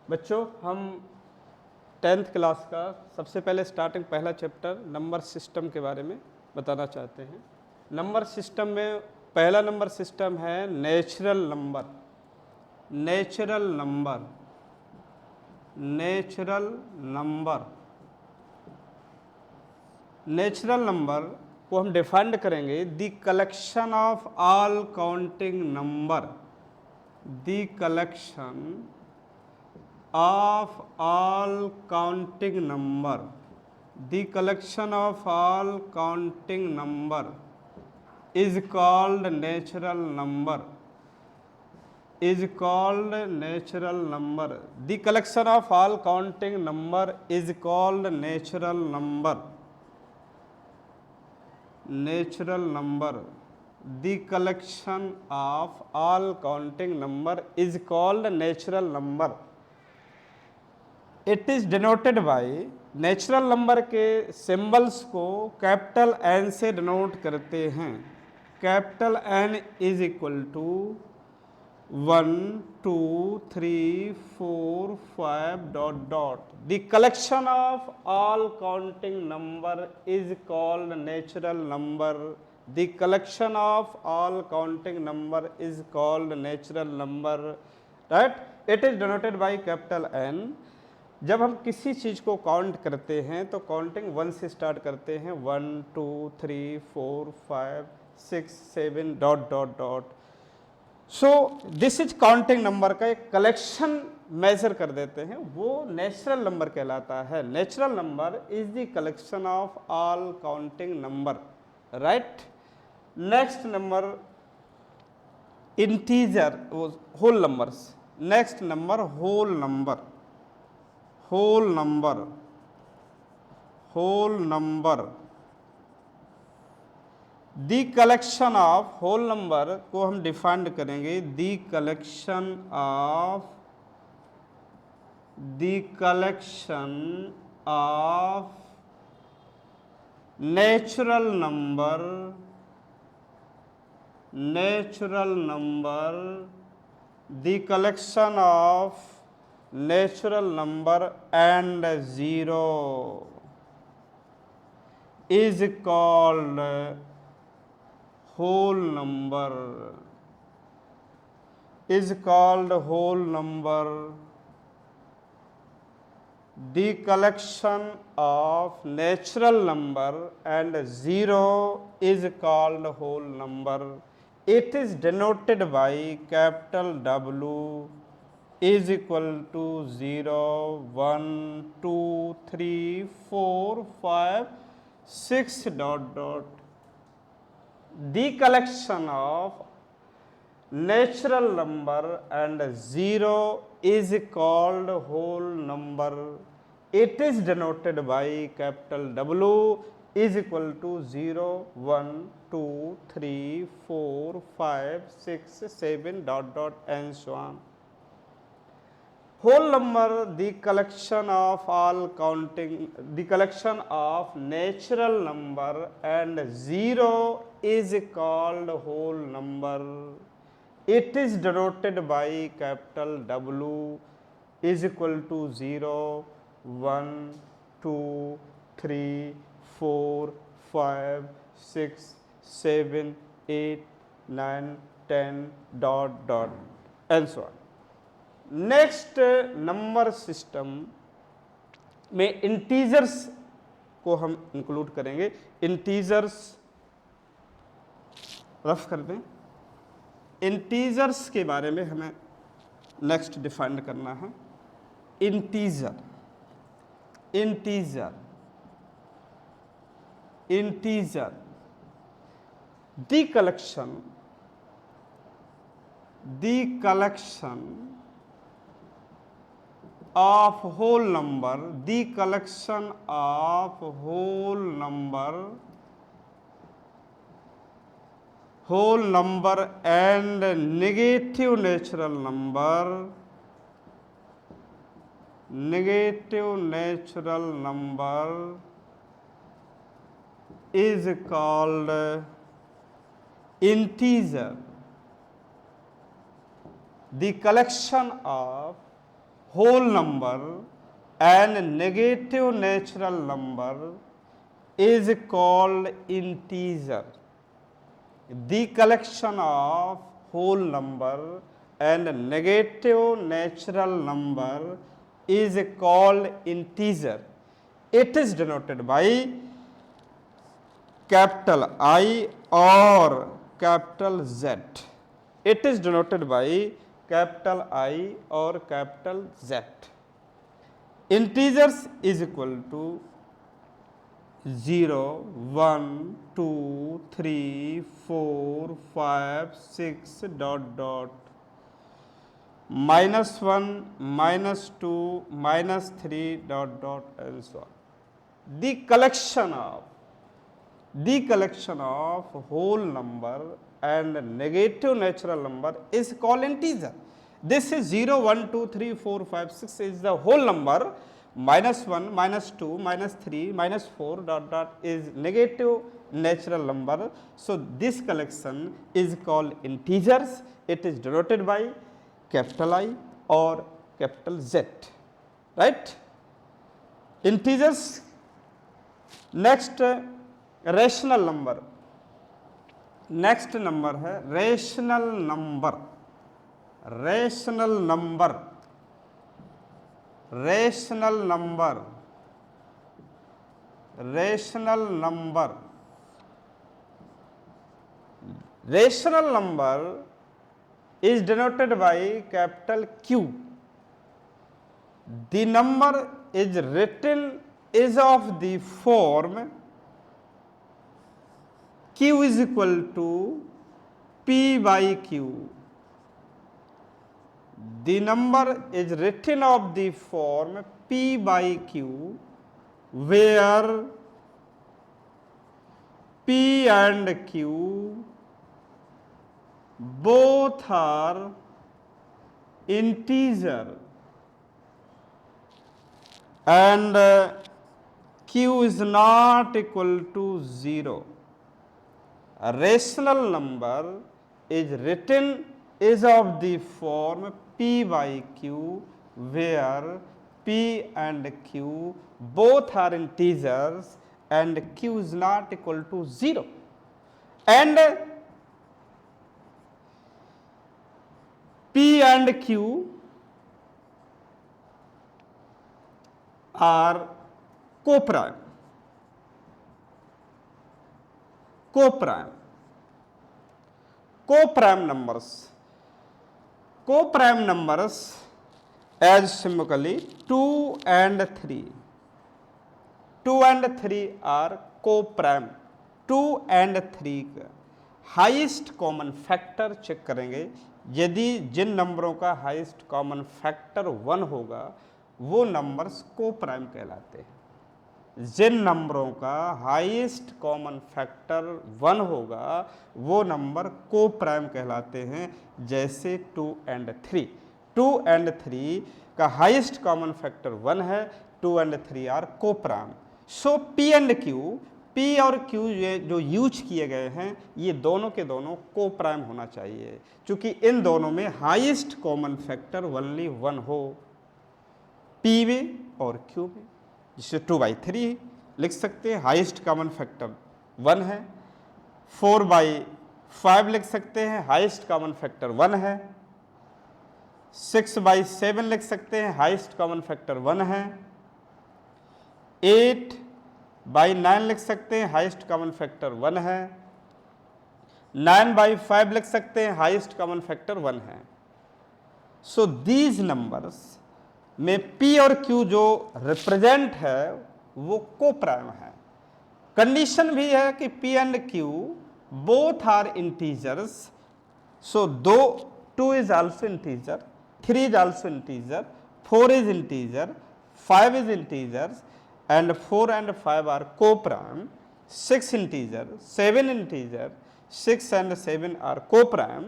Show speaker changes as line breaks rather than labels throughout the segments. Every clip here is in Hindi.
बच्चों हम 10th क्लास का सबसे पहले स्टार्टिंग पहला चैप्टर नंबर सिस्टम के बारे में बताना चाहते हैं। नंबर सिस्टम में पहला नंबर सिस्टम है natural number. Natural number, natural number, natural number को हम डिफाइंड करेंगे the collection of all counting number, the collection of all counting number, the collection of all counting number is called natural number, is called natural number, the collection of all counting number is called natural number, natural number, the collection of all counting number is called natural number. It is denoted by, natural number के सिंबल्स को कैपिटल एन से डिनोट करते हैं। Capital N is equal to 1 2 3 4 5 dot dot. The collection of all counting number is called natural number, the collection of all counting number is called natural number, right. It is denoted by capital N. जब हम किसी चीज़ को काउंट करते हैं तो काउंटिंग 1 से स्टार्ट करते हैं, 1 2 3 4 5 6 7 dot dot dot. So this is counting number का एक कलेक्शन मेजर कर देते हैं, वो नेचुरल नंबर कहलाता है। Natural number is the collection of all counting number, right. Next number integer, whole numbers. Next number whole number, whole number, whole number, the collection of, whole number को हम डिफाइंड करेंगे the collection of, the collection of natural number, natural number, the collection of natural number and zero is called whole number, is called whole number, the collection of natural number and zero is called whole number. It is denoted by capital W is equal to 0 1 2 3 4 5 6 dot dot. The collection of natural number and zero is called whole number. It is denoted by capital W is equal to 0 1 2 3 4 5 6 7 dot dot and so on. Whole number, the collection of all counting, the collection of natural number and zero is called whole number. It is denoted by capital W is equal to 0 1 2 3 4 5 6 7 8 9 10 dot dot and so on. Next number system में इंटीजर्स को हम इंक्लूड करेंगे। इंटीजर्स रफ कर दें। इंटीजर्स के बारे में हमें नेक्स्ट डिफाइन करना है। Integer, integer, integer, the collection, the collection of whole number, the collection of whole number, whole number and negative natural number, negative natural number is called integer. The collection of whole number and negative natural number is called integer. The collection of whole number and negative natural number is called integer. It is denoted by capital I or capital Z. It is denoted by capital I or capital Z. Integers is equal to 0, 1, 2, 3, 4, 5, 6, dot, dot, -1, -2, -3, dot, dot, and so on. The collection of whole number and negative natural number is called integer. This is 0, 1, 2, 3, 4, 5, 6 is the whole number, -1, -2, -3, -4, dot, dot is negative natural number. So this collection is called integers. It is denoted by capital I or capital Z, right? Integers. Next, rational number. Next number है rational number. Rational number, rational number, rational number. Rational number is denoted by capital Q. The number is written is of the form Q is equal to P by Q. The number is written of the form P by Q, where P and Q both are integer and Q is not equal to 0. A rational number is written is of the form P by Q, where P and Q both are integers and Q is not equal to 0. And P and Q are co-prime. Co-prime. Co-prime numbers. Co-prime numbers as simply 2 and 3. 2 and 3 are co-prime. 2 and 3 का हाईएस्ट कॉमन फैक्टर चेक करेंगे. यदि जिन नंबरों का हाईएस्ट कॉमन फैक्टर 1 होगा वो नंबर्स को-प्राइम कहलाते हैं. जिन नंबरों का हाईएस्ट कॉमन फैक्टर 1 होगा वो नंबर को-प्राइम कहलाते हैं. जैसे 2 and 3. 2 and 3 का हाईएस्ट कॉमन फैक्टर 1 है. 2 and 3 are coprime. So P and Q, P और Q जो यूज किए गए हैं ये दोनों के दोनों को-प्राइम होना चाहिए, क्योंकि इन दोनों में हाईएस्ट कॉमन फैक्टर ओनली 1 हो, P में और Q में. जिसे 2/3 लिख सकते हैं, हाईएस्ट कॉमन फैक्टर 1 है. 4/5 लिख सकते हैं, हाईएस्ट कॉमन फैक्टर 1 है. 6/7 लिख सकते हैं, हाईएस्ट कॉमन फैक्टर 1 है. 8/9 लिख सकते हैं, हाईएस्ट कॉमन फैक्टर 1 है. 9/5 लिख सकते हैं, हाईएस्ट कॉमन फैक्टर 1 है. सो दीज नंबर्स में P और Q जो रिप्रेजेंट है वो को-प्राइम है. कंडीशन भी है कि P and Q both are integers. So 2 is also integer, 3 is also integer, 4 is integer, 5 is integers and 4 and 5 are co-prime. 6 integer, 7 integer, 6 and 7 are co-prime.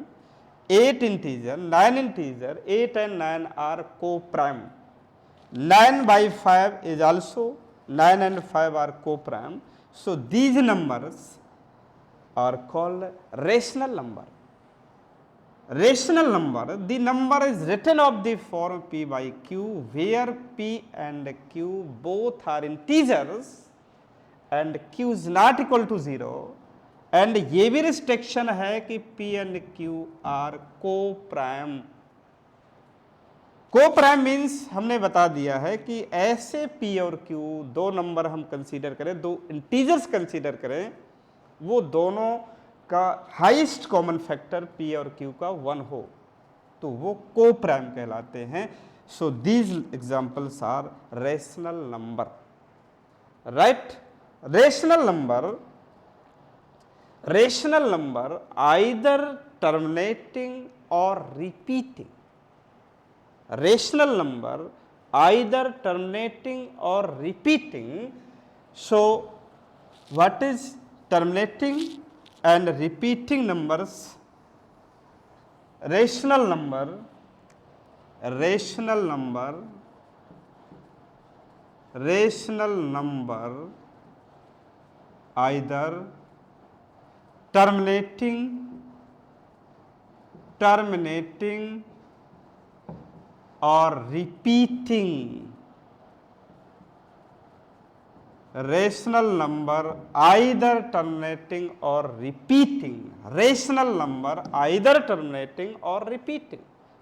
8 integer, 9 integer, 8 and 9 are co-prime. 9/5 is also 9 and 5 are co-prime. So these numbers are called rational number. rational number, the number is written of the form p by q where p and q both are integers and q is not equal to 0 and ये भी रिस्ट्रिक्शन है कि p and q are co-prime. Co-prime means हमने बता दिया है कि ऐसे p और q दो नंबर हम कंसीडर करें, दो इंटीजर्स कंसीडर करें, वो दोनों का हाईएस्ट कॉमन फैक्टर p और q का 1 हो तो वो को-प्राइम कहलाते हैं. So these examples are rational number, right. Rational number either terminating और repeating. Rational number either terminating और repeating. So what is terminating and repeating numbers? Rational number either terminating or repeating. Rational number either terminating or repeating. Rational number either terminating or repeating.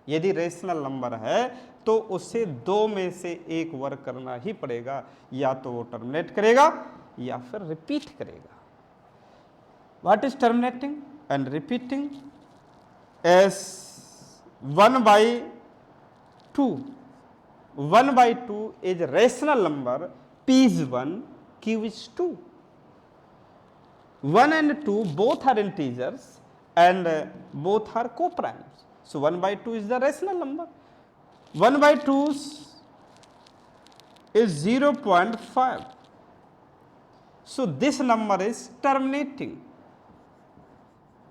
यदि रेशनल नंबर है तो उसे दो में से एक वर्क करना ही पड़ेगा, या तो वो टर्मिनेट करेगा या फिर रिपीट करेगा. What is terminating and repeating? S 1/2. 1/2 is rational number. P is 1, Q is 2. 1 and 2 both are integers and both are co-primes. So 1/2 is the rational number. 1/2 is 0.5. So this number is terminating.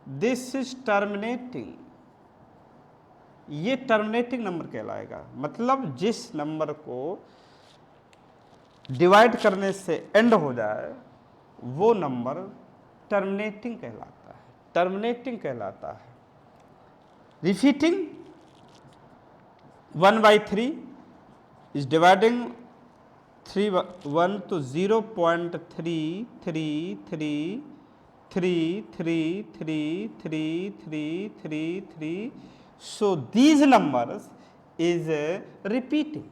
This is terminating. ये टर्मिनेटिंग नंबर कहलाएगा. मतलब जिस नंबर को डिवाइड करने से एंड हो जाए वो नंबर टर्मिनेटिंग कहलाता है. रिपीटिंग 1/3 इज डिवाइडिंग 1 तो 0.333333333. So these numbers is repeating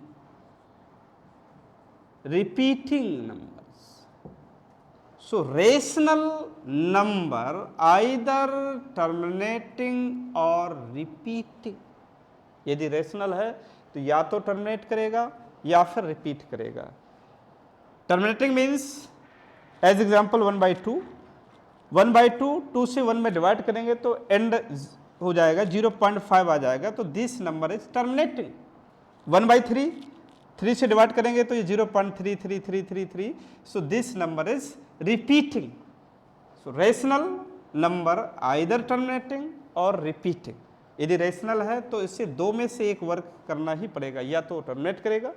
numbers. So rational number either terminating or repeating. यदि रेशनल है तो या तो टर्मिनेट करेगा या फिर रिपीट करेगा. Terminating means as example 1/2. 1/2 2 से 1 में डिवाइड करेंगे तो एंड हो जाएगा 0.5 आ जाएगा, तो दिस नंबर इज टर्मिनेटिंग. 1/3 3 से डिवाइड करेंगे तो ये 0.33333. सो this number is repeating. So rational number either terminating और रिपीटिंग. यदि रेशनल है तो इससे दो में से एक वर्क करना ही पड़ेगा, या तो टर्मिनेट करेगा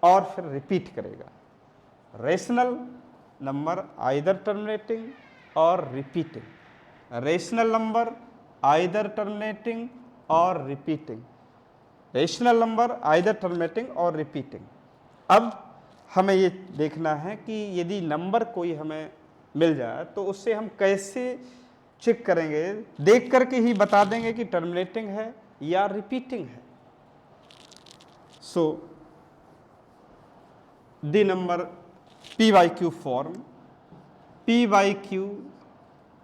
और फिर रिपीट करेगा. रेशनल नंबर आइदर टर्मिनेटिंग और repeating. Rational number either terminating और repeating. Rational number either terminating और रिपीटिंग. अब हमें ये देखना है कि यदि नंबर कोई हमें मिल जाए तो उससे हम कैसे चेक करेंगे. देख करके ही बता देंगे कि टर्मिनेटिंग है या रिपीटिंग है. So the number p/q form. p/q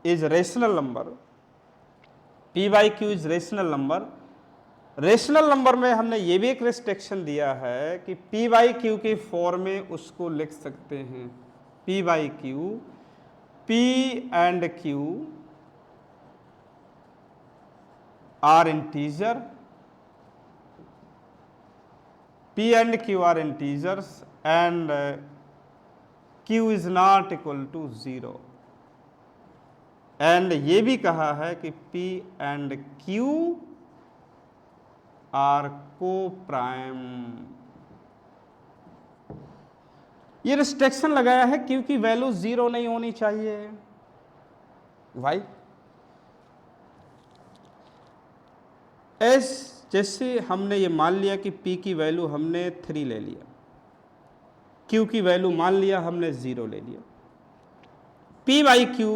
is rational number. p/q is rational number. Rational number में हमने ये भी एक रिस्ट्रिक्शन दिया है कि p/q के फॉर्म में उसको लिख सकते हैं. p/q p and q are integer. p and q are integers and q is not equal to 0. And ये भी कहा है कि p and q are coprime. ये रिस्ट्रिक्शन लगाया है क्योंकि वैल्यू 0 नहीं होनी चाहिए. वाई? एस जैसे हमने ये मान लिया कि p की वैल्यू हमने 3 ले लिया, q की वैल्यू मान लिया हमने 0 ले लिया, p बाई क्यू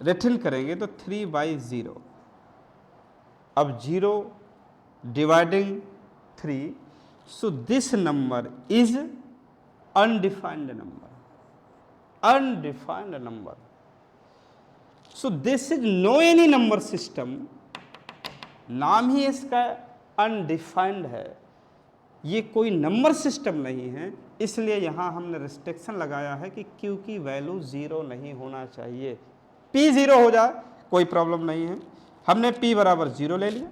रिटर्न करेंगे तो 3/0। अब 0 dividing 3, so this number is undefined number, undefined number. So this is no any number system, नाम ही इसका अनडिफाइंड है, ये कोई नंबर सिस्टम नहीं है, इसलिए यहां हमने रिस्ट्रिक्शन लगाया है कि q की वैल्यू 0 नहीं होना चाहिए। p 0 हो जाए कोई प्रॉब्लम नहीं है, हमने p बराबर 0 ले लिया,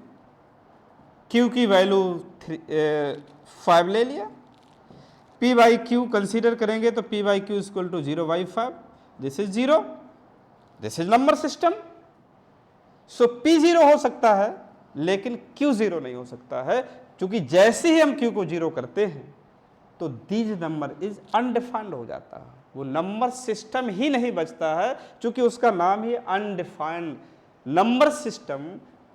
q की वैल्यू 5 ले लिया, p बाई क्यू कंसीडर करेंगे तो p by q equal to 0/5, this is 0, this is number system. So p 0 हो सकता है लेकिन q 0 नहीं हो सकता है, क्योंकि जैसे ही हम q को 0 करते हैं तो दीज नंबर इज अनडिफाइंड हो जाता है, वो नंबर सिस्टम ही नहीं बचता है, क्योंकि उसका नाम ही अनडिफाइंड। नंबर सिस्टम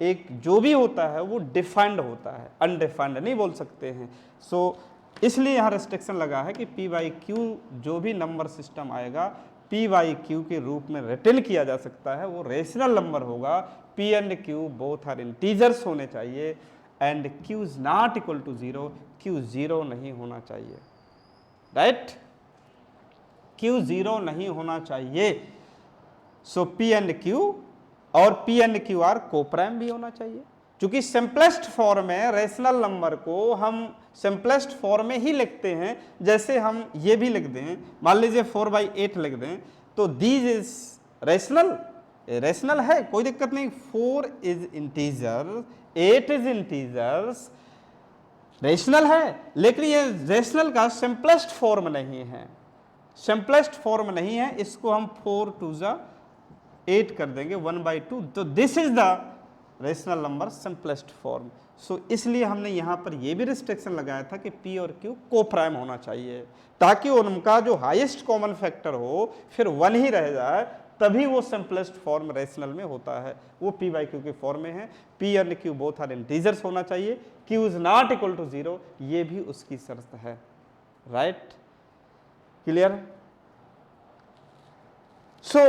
एक जो भी होता है वो डिफाइंड होता है, अनडिफाइंड नहीं बोल सकते हैं। सो इसलिए यहाँ रेस्ट्रिक्शन लगा है कि p बाई क्यू जो भी नंबर सिस्टम आएगा p बाई क्यू के रूप में रिटर्न किया जा सकता है, वो रेशनल नंबर होगा, p and q both are integers होने चाहिए, and q is not equal to 0, q 0 नहीं होना चाहिए, राइट, q 0 नहीं होना चाहिए। सो p एंड q और p and q are coprime भी होना चाहिए, क्योंकि सिंपलेस्ट फॉर्म में रेशनल नंबर को हम सिंपलेस्ट फॉर्म में ही लिखते हैं, जैसे हम ये भी लिख दें, मान लीजिए 4/8 लिख दें, तो दीज इज रेशनल, रेशनल है, कोई दिक्कत नहीं, 4 is integer, 8 is integers, rational है, लेकिन ये रेशनल का सिंपलेस्ट फॉर्म नहीं है, सिंपलेस्ट फॉर्म नहीं है, इसको हम 4 2 8 कर देंगे 1/2, तो this is the rational number simplest form. So इसलिए हमने यहाँ पर यह भी रिस्ट्रिक्शन लगाया था कि p और q कोप्राइम होना चाहिए, ताकि उनका जो हाईएस्ट कॉमन फैक्टर हो फिर 1 ही रह जाए, तभी वो सिंपलेस्ट फॉर्म रेशनल में होता है, वो p बाई क्यू के फॉर्म में है, p and q both are integers होना चाहिए, q is not equal to 0, ये भी उसकी शर्त है, right, clear. So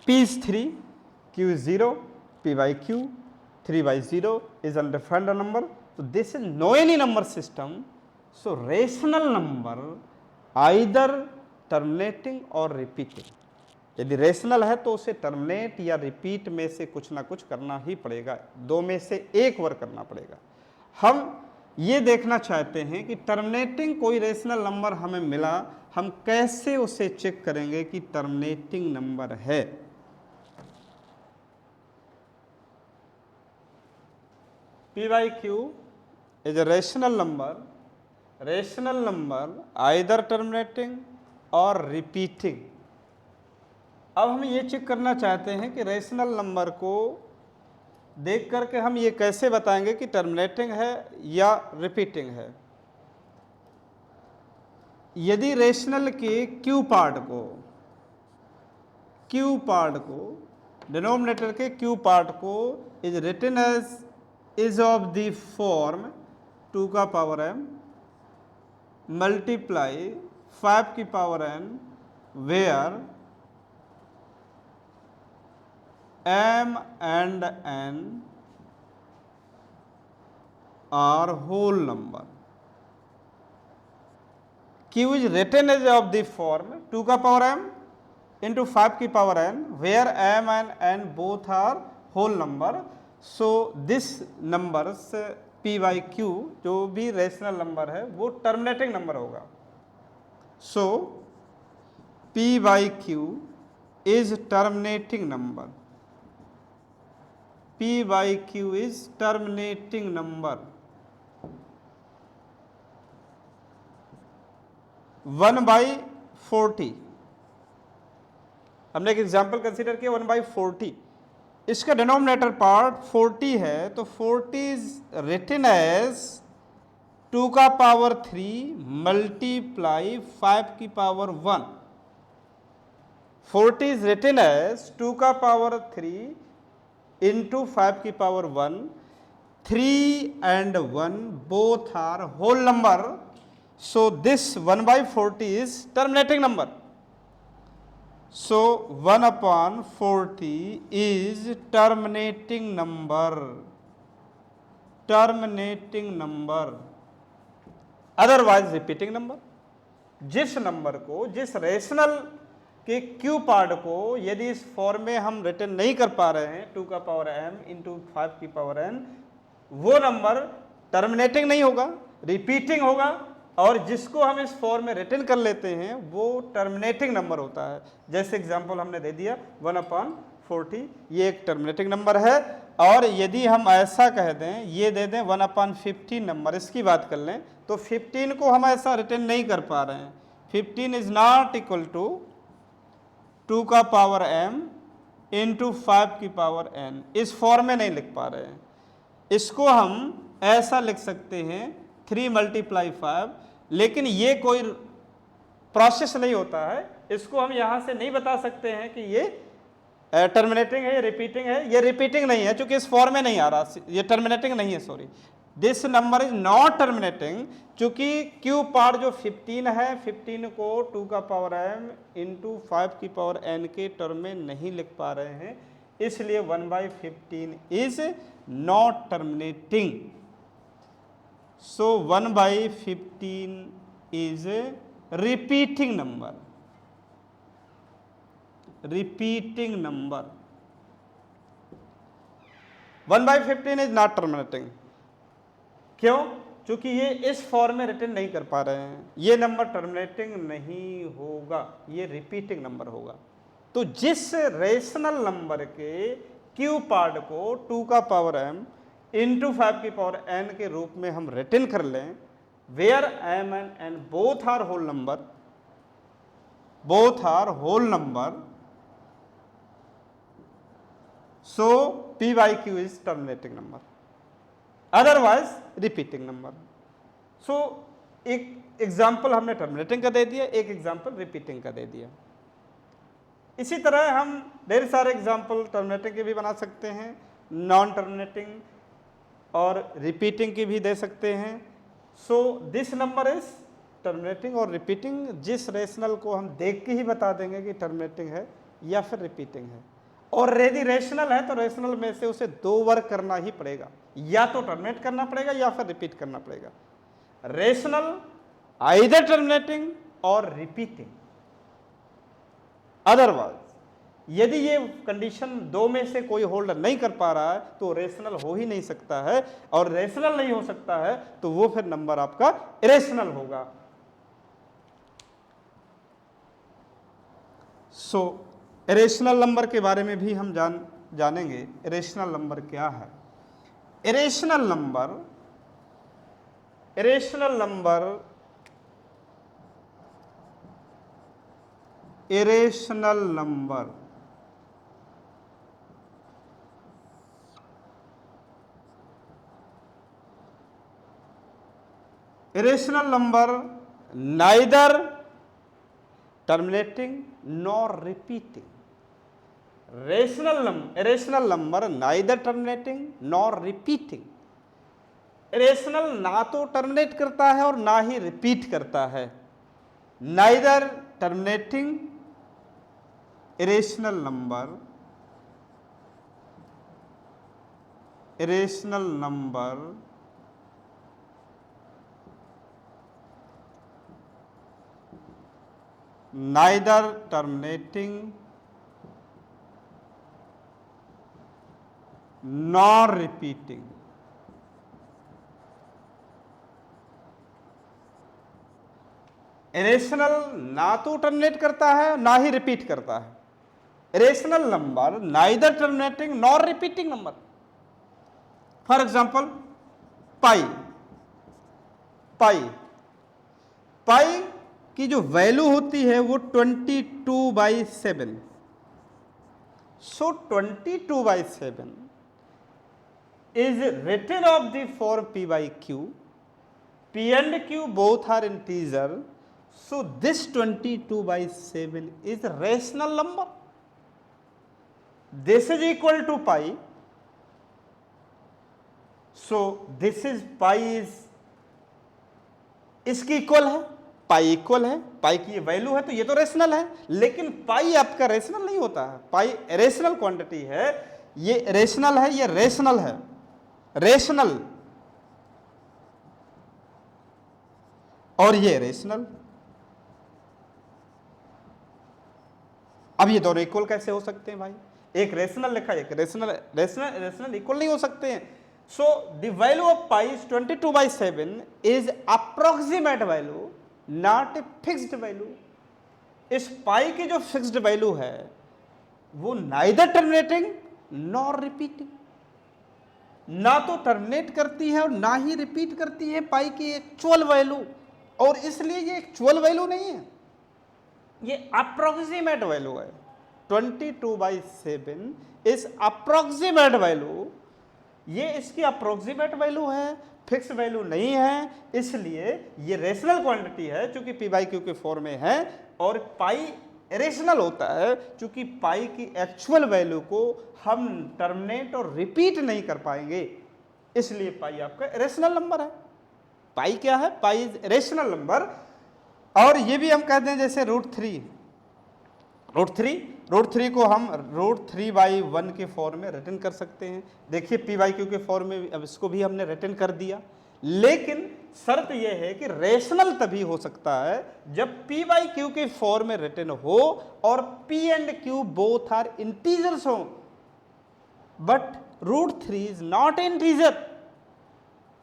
p is 3, q is 0, p by q 3/0 is undefined number, so this is no any number system, so rational number either terminating or repeating, यदि रेशनल है तो उसे टर्मिनेट या रिपीट में से कुछ ना कुछ करना ही पड़ेगा, दो में से एक वर्क करना पड़ेगा। हम ये देखना चाहते हैं कि टर्मिनेटिंग कोई रेशनल नंबर हमें मिला, हम कैसे उसे चेक करेंगे कि टर्मिनेटिंग नंबर है। p by q is a rational number either terminating or repeating। अब हम ये चेक करना चाहते हैं कि रेशनल नंबर को देख करके हम ये कैसे बताएंगे कि टर्मिनेटिंग है या रिपीटिंग है। यदि रेशनल के q पार्ट को डिनोमिनेटर के q पार्ट को is written as is of the form 2 का पावर m multiply 5 की power n where m and n are whole number, q is written as of the form 2 का पावर m into 5 की power n where m and n both are whole number। So this numbers p by q जो भी रेशनल नंबर है वो टर्मिनेटिंग नंबर होगा। सो p by Q is terminating number, p by Q is terminating number. 1/40 हमने एक एग्जाम्पल कंसीडर किया 1/40, इसका डिनोमिनेटर पार्ट 40 है तो 40 इज रिटन एज 2 का पावर 3 मल्टीप्लाई 5 की पावर 1। 40 इज रिटन एज 2 का पावर 3 into 5 की power 1, 3 and 1 both are whole number, so this 1 by 40 is terminating number. So 1 upon 40 is terminating number. Terminating number. Otherwise repeating number. जिस नंबर को, जिस रेशनल के क्यू पार्ट को यदि इस फॉर्म में हम रिटर्न नहीं कर पा रहे हैं 2 का पावर m इंटू 5 की पावर n, वो नंबर टर्मिनेटिंग नहीं होगा, रिपीटिंग होगा, और जिसको हम इस फॉर्म में रिटर्न कर लेते हैं वो टर्मिनेटिंग नंबर होता है। जैसे एग्जांपल हमने दे दिया 1/40, ये एक टर्मिनेटिंग नंबर है। और यदि हम ऐसा कह दें, ये दे दें 1/15 नंबर, इसकी बात कर लें, तो 15 को हम ऐसा रिटर्न नहीं कर पा रहे हैं। 15 इज नॉट इक्वल टू 2 का पावर m इंटू 5 की पावर n, इस फॉर्म में नहीं लिख पा रहे हैं। इसको हम ऐसा लिख सकते हैं 3 × 5, लेकिन ये कोई प्रोसेस नहीं होता है। इसको हम यहां से नहीं बता सकते हैं कि ये टर्मिनेटिंग है, ये रिपीटिंग है। ये रिपीटिंग नहीं है क्योंकि इस फॉर्म में नहीं आ रहा, ये टर्मिनेटिंग नहीं है, sorry, this number is not terminating, क्योंकि क्यू पार्ट जो 15 है, 15 को 2 का पावर m इंटू 5 की पावर n के टर्म में नहीं लिख पा रहे हैं, इसलिए 1/15 is not terminating. So 1/15 is a repeating number. Repeating number. 1/15 is not terminating. क्यों? क्योंकि ये इस फॉर्म में रिटर्न नहीं कर पा रहे हैं, ये नंबर टर्मिनेटिंग नहीं होगा, ये रिपीटिंग नंबर होगा। तो जिस रेशनल नंबर के क्यू पार्ट को 2 का पावर m इंटू 5 की पावर n के रूप में हम रिटर्न कर लें, where m and n both are whole number, both are whole number, so p by q is terminating number, otherwise repeating number. So एक एग्जाम्पल हमने टर्मिनेटिंग का दे दिया, एक एग्जाम्पल रिपीटिंग का दे दिया। इसी तरह हम ढेर सारे एग्जाम्पल टर्मिनेटिंग के भी बना सकते हैं, नॉन टर्मिनेटिंग और रिपीटिंग की भी दे सकते हैं। सो दिस नंबर इज टर्मिनेटिंग और रिपीटिंग, जिस रेशनल को हम देख के ही बता देंगे कि टर्मिनेटिंग है या फिर रिपीटिंग है। और यदि रेशनल है तो रेशनल में से उसे 2 वर्क करना ही पड़ेगा, या तो टर्मिनेट करना पड़ेगा या फिर रिपीट करना पड़ेगा। रेशनल आइदर टर्मिनेटिंग और रिपीटिंग, अदरवाइज यदि ये कंडीशन 2 में से कोई होल्ड नहीं कर पा रहा है तो रेशनल हो ही नहीं सकता है, और रेशनल नहीं हो सकता है तो वो फिर नंबर आपका इरेशनल होगा। सो इरेशनल नंबर के बारे में भी हम जानेंगे। इरेशनल नंबर क्या है? Irrational number, irrational number, irrational number irrational number neither terminating nor repeating. irrational number neither terminating nor repeating. irrational ना तो टर्मिनेट करता है और ना ही रिपीट करता है। neither terminating irrational number, irrational number neither terminating nor repeating. Irrational ना तो टर्मिनेट करता है ना ही रिपीट करता है। Irrational number neither terminating nor repeating number. For example pi, pi, pi की जो वैल्यू होती है वो 22/7। So 22/7 is written of the form p by q. p and q both are integer, so this 22/7 is a rational number. This is equal to pi, so this is pi is इसकी इक्वल है, पाई इक्वल है, पाई की ये वैल्यू है, तो ये तो रेशनल है। लेकिन पाई आपका रेशनल नहीं होता है, पाई रेशनल क्वांटिटी है, ये रेशनल है, ये रेशनल है, रेशनल, और ये रेशनल। अब ये दोनों इक्वल कैसे हो सकते हैं भाई? एक रेशनल लिखा, एक रेशनल, रेशनल रेशनल इक्वल नहीं हो सकते हैं। So the value of pi is 22/7 is approximate value, not a fixed value. इस पाई की जो फिक्स्ड वैल्यू है वो नाइदर टर्मिनेटिंग नॉर रिपीटिंग, ना तो टर्मिनेट करती है और ना ही रिपीट करती है पाई की एक्चुअल वैल्यू, और इसलिए ये एक्चुअल वैल्यू नहीं है, ये अप्रोक्सीमेट वैल्यू है। 22/7 इज अप्रोक्सीमेट वैल्यू, ये इसकी अप्रोक्सीमेट वैल्यू है, फिक्स वैल्यू नहीं है, इसलिए ये रेशनल क्वांटिटी है चूंकि p/q के फॉर्म में है, और पाई रेशनल होता है चूंकि पाई की एक्चुअल वैल्यू को हम टर्मिनेट और रिपीट नहीं कर पाएंगे, इसलिए पाई आपका रेशनल नंबर है। पाई क्या है? Pi is rational number. और ये भी हम कहते हैं जैसे √3, √3 को हम √3/1 के फॉर्म में रिटर्न कर सकते हैं। देखिए p/q के फॉर्म में अब इसको भी हमने रिटर्न कर दिया, लेकिन शर्त यह है कि रेशनल तभी हो सकता है जब p/q के फॉर्म में रिटर्न हो और p and q both are integers हो, but √3 is not integer,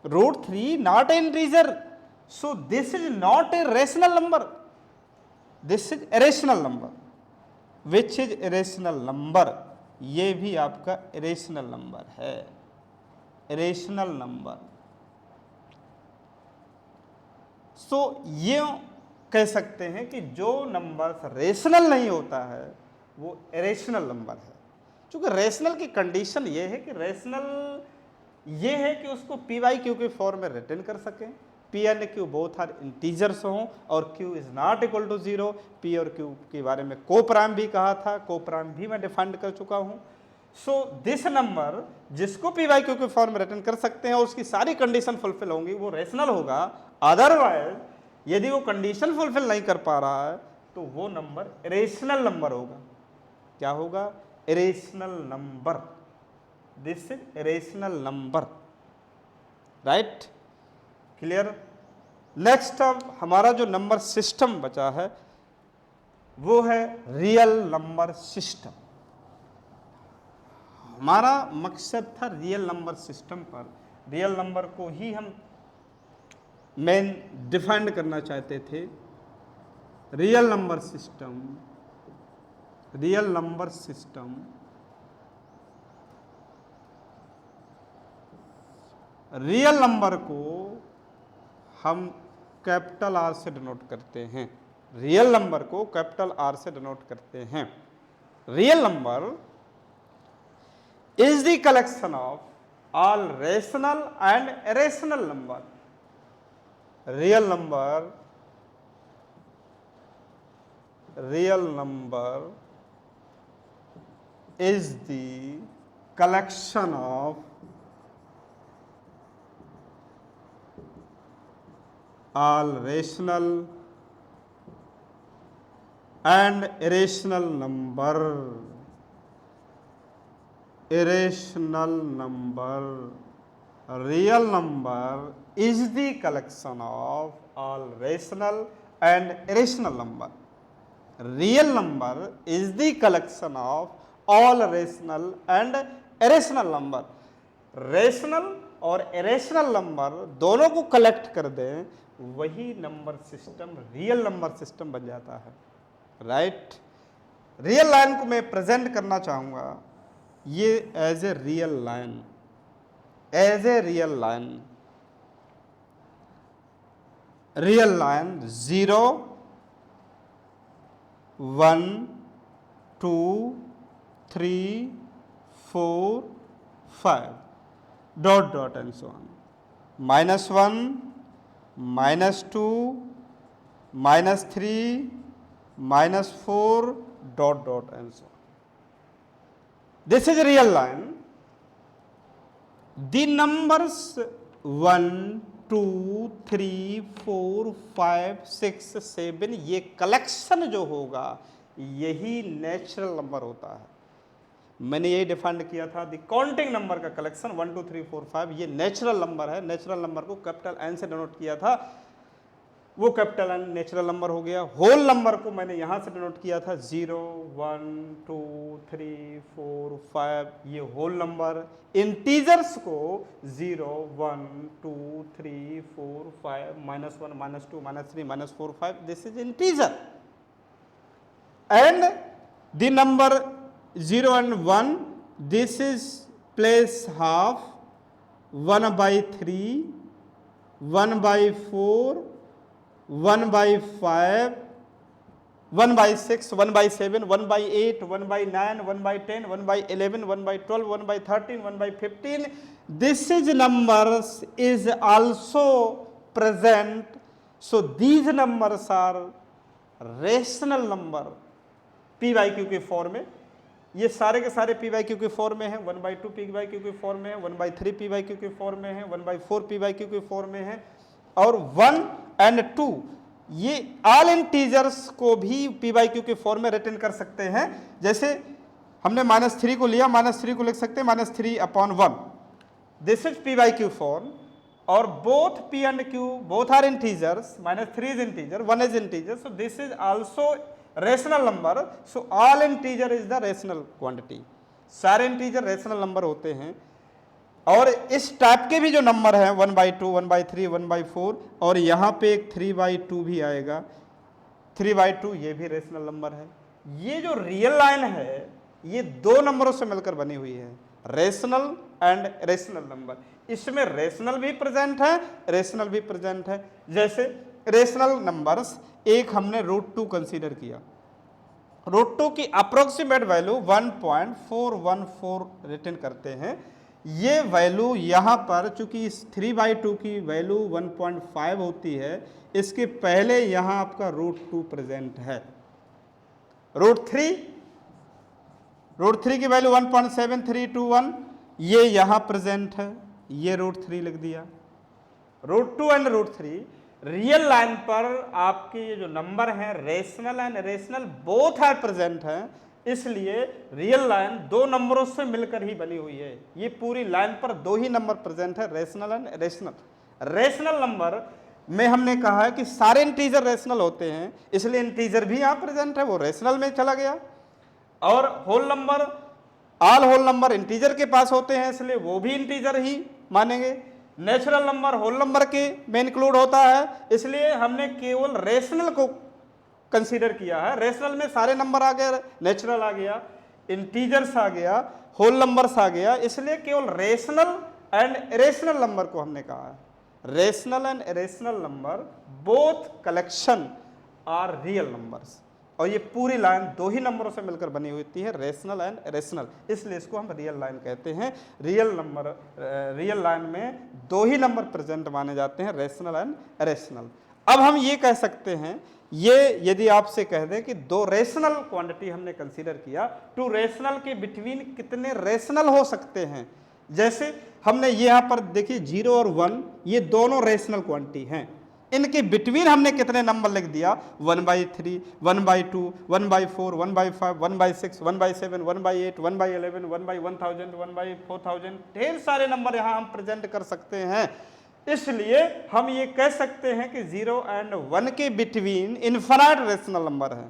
√3 not an integer, so this is not a rational number, this is irrational number, which is irrational number, ये भी आपका irrational number है, irrational number। so ये कह सकते हैं कि जो नंबर रेशनल नहीं होता है वो irrational नंबर है। क्योंकि रेशनल की कंडीशन ये है कि रेशनल ये है कि उसको p/q के फॉर्म में रिटर्न कर सकें, p and q both are integers हों और q is not equal to 0। p और q के बारे में कोप्राइम भी कहा था, कोप्राइम भी मैं डिफाइंड कर चुका हूं। सो दिस नंबर जिसको p/q के फॉर्म में रिटर्न कर सकते हैं और उसकी सारी कंडीशन फुलफिल होंगी वो रेशनल होगा। अदरवाइज यदि वो कंडीशन फुलफिल नहीं कर पा रहा है तो वो नंबर इरेशनल नंबर होगा। क्या होगा? Irrational number. This is irrational number, right? Clear? Next अब हमारा जो नंबर सिस्टम बचा है वो है रियल नंबर सिस्टम। हमारा मकसद था रियल नंबर सिस्टम पर, रियल नंबर को ही हम मेन डिफाइन करना चाहते थे। Real number system, real number system real number को हम कैपिटल R से डिनोट करते हैं, रियल नंबर को कैपिटल R से डिनोट करते हैं। Real number is the collection of all rational and irrational number. Real number, real number is the collection of all rational and irrational number, irrational number, real number is the collection of all rational and irrational number, real number is the collection of all rational and irrational number। Rational और इरेशनल नंबर दोनों को कलेक्ट कर दें, वही number system real number system बन जाता है, राइट? रियल लाइन को मैं प्रेजेंट करना चाहूंगा ये as a real line, as a real line, real line 0 1 2 3 4 5 dot dot and so on, -1 -2 -3 -4 dot dot and so on. This is a real line. The numbers 1 2 3 4 5 6 7 ये कलेक्शन जो होगा यही नेचुरल नंबर होता है। मैंने यही डिफाइन किया था, द काउंटिंग नंबर का कलेक्शन 1 2 3 4 5 ये नेचुरल नंबर है। नेचुरल नंबर को कैपिटल एन से डिनोट किया था, वो कैपिटल एन नेचुरल नंबर हो गया। होल नंबर को मैंने यहां से डिनोट किया था 0 1 2 3 4 5 ये होल नंबर। इंटीजर्स को 0 1 2 3 4 5 -1 -2 -3 -4 5 this is integer. And the number 0 and 1 this is place half 1 by 3 1 by 4 1 by 5 1 by 6 1 by 7 1 by 8 1 by 9 1 by 10 1 by 11 1 by 12 1 by 13 1 by 15 this is numbers is also present. So these numbers are rational number p by q के फॉर्म में। ये सारे के सारे पी बाई क्यू के फॉर्म में है, 1/2 पी बाई क्यू के फॉर्म में है, 1/3 पी बाई क्यू के फॉर्म में है, 1/4 पी बाई क्यू के फॉर्म में है। और 1 and 2 ये ऑल इंटीजर्स को भी पी बाई क्यू के फॉर्म में रिटर्न कर सकते हैं। जैसे हमने -3 को लिया, -3 को लिख सकते हैं -3/1 this is p by q form. और both p and q both are integers, -3 is integer 1 is integer, so this is also rational number. So all integer is the rational quantity. सारे इंटीजर रेशनल नंबर होते हैं। और इस टाइप के भी जो नंबर हैं 1/2 1/3 1/4 और यहाँ पे एक 3/2 भी आएगा, 3/2 ये भी रेशनल नंबर है। ये जो रियल लाइन है ये दो नंबरों से मिलकर बनी हुई है, रेशनल एंड रेशनल नंबर। इसमें रेशनल भी प्रेजेंट है, रेशनल भी प्रेजेंट है। जैसे रेशनल नंबर्स एक हमने √2 कंसीडर किया, √2 की अप्रोक्सीमेट वैल्यू 1.414 रिटर्न करते हैं। ये वैल्यू यहाँ पर चूंकि इस 3/2 की वैल्यू 1.5 होती है, इसके पहले यहाँ आपका √2 प्रेजेंट है। √3 की वैल्यू 1.7321 ये यहाँ प्रेजेंट है, ये √3 लिख दिया। √2 एंड √3 रियल लाइन पर आपके ये जो नंबर हैं rational and rational both are present हैं, इसलिए रियल लाइन दो नंबरों से मिलकर ही बनी हुई है। ये पूरी लाइन पर दो ही नंबर प्रेजेंट है, rational and rational. Rational number में हमने कहा है कि सारे इंटीजर रेशनल होते हैं, इसलिए इंटीजर भी यहाँ प्रेजेंट है, वो रेशनल में चला गया। और whole number, all whole number integer के पास होते हैं, इसलिए वो भी इंटीजर ही मानेंगे। नेचुरल नंबर होल नंबर के में इंक्लूड होता है, इसलिए हमने केवल रेशनल को कंसीडर किया है। रेशनल में सारे नंबर आ गए, नेचुरल आ गया, इंटीजर्स आ गया, होल नंबर्स आ गया, इसलिए केवल रेशनल एंड इरेशनल नंबर को हमने कहा है। Rational and irrational number both collection are real numbers. और ये पूरी लाइन दो ही नंबरों से मिलकर बनी होती है, रेशनल एंड रेशनल, इसलिए इसको हम रियल लाइन कहते हैं। रियल नंबर, रियल लाइन में दो ही नंबर प्रेजेंट माने जाते हैं, रेशनल एंड रेशनल। अब हम ये कह सकते हैं, ये यदि आपसे कह दें कि दो रेशनल क्वांटिटी हमने कंसीडर किया, टू रेशनल के बिटवीन कितने रेशनल हो सकते हैं। जैसे हमने यहाँ पर देखिए 0 और 1 ये दोनों रेशनल क्वांटिटी हैं, इनके बिटवीन हमने कितने नंबर लिख दिया, 1/3 1/2 1/4 1/5 1/6 1/7 1/8 1/11 1/1000 1/4000 ढेर सारे नंबर यहाँ हम प्रेजेंट कर सकते हैं। इसलिए हम ये कह सकते हैं कि 0 and 1 के बिटवीन इनफिनाइट रेशनल नंबर है।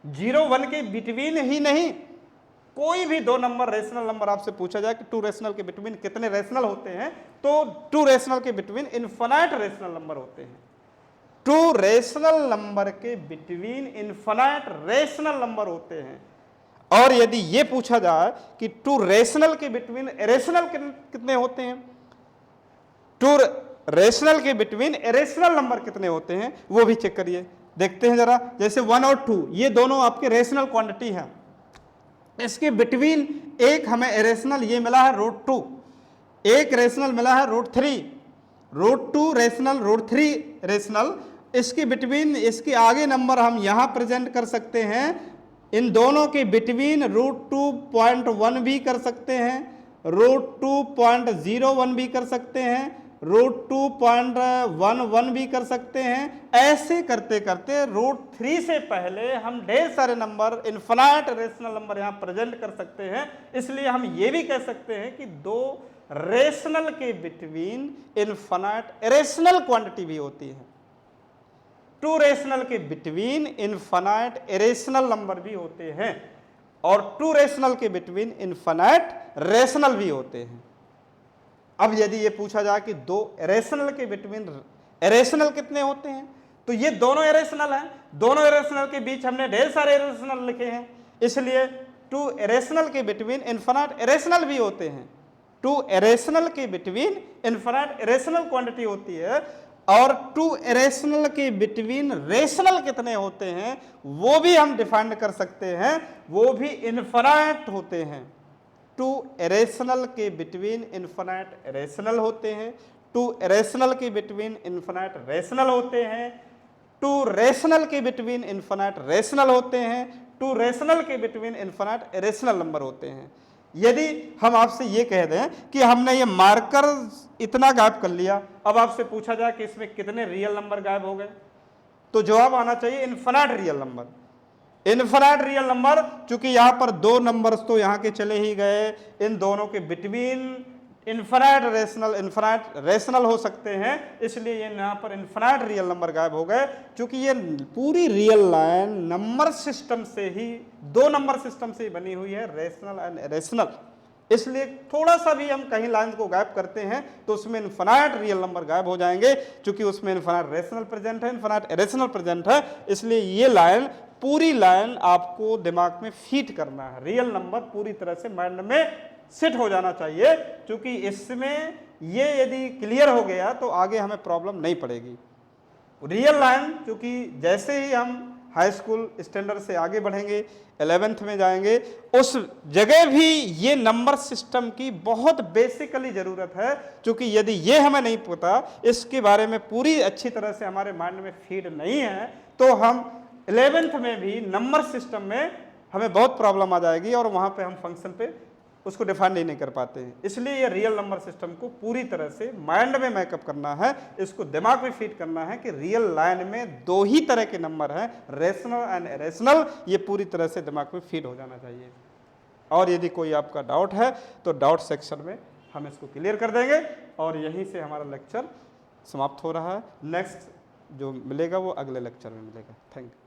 0 1 के बिटवीन ही नहीं, कोई भी दो नंबर रेशनल नंबर आपसे पूछा जाए कि टू रेशनल के बिटवीन कितने रेशनल होते हैं, तो टू रेशनल के बिटवीन इनफिनाइट रेशनल नंबर होते हैं। टू रेशनल नंबर के बिटवीन इनफिनाइट रेशनल नंबर होते हैं। और यदि ये पूछा जाए कि टू रेशनल के बिटवीन इरेशनल कितने होते हैं, टू रेशनल के बिटवीन इरेशनल नंबर कितने होते हैं, वो भी चेक करिए, देखते हैं जरा। जैसे 1 और 2 ये दोनों आपके रेशनल क्वांटिटी हैं, इसके बिटवीन एक हमें इरेशनल ये मिला है √2, एक रेशनल मिला है √3, √2 रेशनल √3 रेशनल। इसके बिटवीन, इसके आगे नंबर हम यहां प्रेजेंट कर सकते हैं, इन दोनों के बिटवीन √2.1 भी कर सकते हैं, √2.01 भी कर सकते हैं, √2.11 भी कर सकते हैं। ऐसे करते करते √3 से पहले हम ढेर सारे नंबर, इन्फिनाइट रेशनल नंबर यहां प्रेजेंट कर सकते हैं। इसलिए हम ये भी कह सकते हैं कि दो रेशनल के बिटवीन इन्फिनाइट इरेशनल क्वांटिटी भी होती है, टू रेशनल के बिटवीन इन्फिनाइट इरेशनल नंबर भी होते हैं, और टू रेशनल के बिटवीन इन्फिनाइट रेशनल भी होते हैं। अब यदि ये पूछा जाए कि दो इरेशनल के बिटवीन इरेशनल कितने होते हैं, तो ये दोनों इरेशनल हैं। दोनों इरेशनल के बीच हमने ढेर सारे इरेशनल लिखे हैं, इसलिए टू इरेशनल के बिटवीन इन्फिनाइट इरेशनल भी होते हैं। टू इरेशनल के बिटवीन इन्फिनाइट इरेशनल क्वांटिटी होती है, और टू इरेशनल के बिटवीन रेशनल कितने होते हैं वो भी हम डिफाइन कर सकते हैं, वो भी इन्फिनाइट होते हैं। टू इरेशनल के बिटवीन इन्फिनाइट रेशनल होते हैं, टू इरेशनल के बिटवीन इन्फिनाइट रेशनल होते हैं, टू रेशनल के बिटवीन इन्फिनाइट रेशनल होते हैं, टू रेशनल के बिटवीन इन्फिनाइट इरेशनल नंबर होते हैं। यदि हम आपसे ये कह दें कि हमने ये मार्कर इतना गायब कर लिया, अब आपसे पूछा जाए कि इसमें कितने रियल नंबर गायब हो गए, तो जवाब आना चाहिए infinite real number. Infinite real number, चूंकि यहां पर दो नंबर्स तो यहां के चले ही गए, इन दोनों के बिटवीन इन्फिनाइट रेशनल हो सकते हैं, इसलिए ये यहाँ पर इन्फिनाइट रियल नंबर गायब हो गए। चूंकि ये पूरी रियल लाइन नंबर सिस्टम से ही, दो नंबर सिस्टम से ही बनी हुई है, रेशनल एंड इरेशनल, इसलिए थोड़ा सा भी हम कहीं लाइन को गायब करते हैं तो उसमें इन्फिनाइट रियल नंबर गायब हो जाएंगे। चूंकि उसमें इन्फिनाइट रेशनल प्रेजेंट है, इन्फिनाइट इरेशनल प्रेजेंट है, इसलिए ये लाइन, पूरी लाइन आपको दिमाग में फीड करना है। रियल नंबर पूरी तरह से माइंड में सेट हो जाना चाहिए, क्योंकि इसमें ये यदि क्लियर हो गया तो आगे हमें प्रॉब्लम नहीं पड़ेगी। रियल लाइन, क्योंकि जैसे ही हम हाई स्कूल स्टैंडर्ड से आगे बढ़ेंगे, 11th में जाएंगे, उस जगह भी ये नंबर सिस्टम की बहुत बेसिकली ज़रूरत है। क्योंकि यदि ये हमें नहीं पता, इसके बारे में पूरी अच्छी तरह से हमारे माइंड में फीड नहीं है, तो हम 11th में भी नंबर सिस्टम में हमें बहुत प्रॉब्लम आ जाएगी और वहाँ पे हम फंक्शन पे उसको डिफाइन नहीं कर पाते हैं। इसलिए ये रियल नंबर सिस्टम को पूरी तरह से माइंड में मैकअप करना है, इसको दिमाग में फीड करना है कि रियल लाइन में दो ही तरह के नंबर हैं, रेशनल एंड इरेशनल। ये पूरी तरह से दिमाग में फीड हो जाना चाहिए। और यदि कोई आपका डाउट है तो डाउट सेक्शन में हम इसको क्लियर कर देंगे, और यहीं से हमारा लेक्चर समाप्त हो रहा है। नेक्स्ट जो मिलेगा वो अगले लेक्चर में मिलेगा। Thank you.